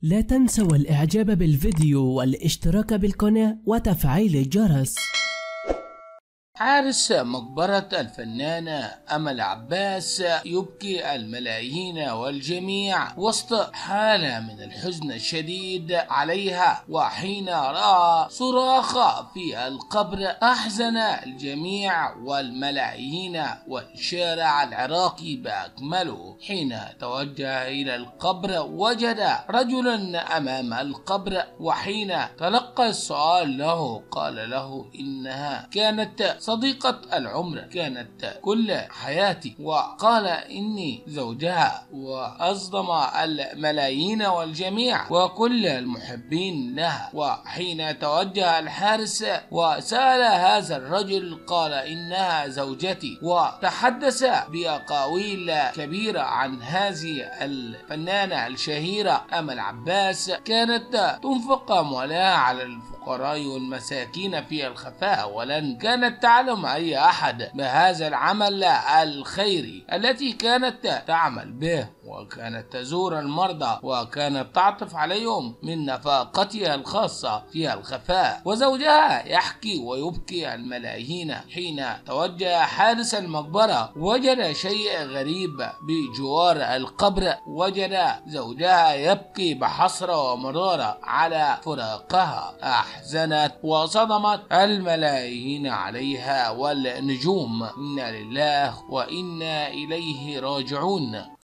لا تنسوا الإعجاب بالفيديو والاشتراك بالقناة وتفعيل الجرس. حارس مقبرة الفنانة أمل عباس يبكي الملايين والجميع وسط حالة من الحزن الشديد عليها، وحين رأى صراخ في القبر أحزن الجميع والملايين والشارع العراقي بأكمله. حين توجه إلى القبر وجد رجلا أمام القبر، وحين تلقى السؤال له قال له إنها كانت صديقة العمر، كانت كل حياتي، وقال إني زوجها، وأصدم الملايين والجميع وكل المحبين لها. وحين توجه الحارس وسأل هذا الرجل قال إنها زوجتي، وتحدث بأقاويل كبيرة عن هذه الفنانة الشهيرة أمل عباس. كانت تنفق أموالها على الفقراء والمساكين في الخفاء، ولن كانت تعلم أي أحد بهذا العمل الخيري التي كانت تعمل به، وكانت تزور المرضى وكانت تعطف عليهم من نفقتها الخاصة في الخفاء. وزوجها يحكي ويبكي الملايين. حين توجه حارس المقبرة وجد شيء غريب بجوار القبر، وجد زوجها يبكي بحسرة ومرارة على فراقها. أحزنت وصدمت الملايين عليها والنجوم. إنا لله وإنا إليه راجعون.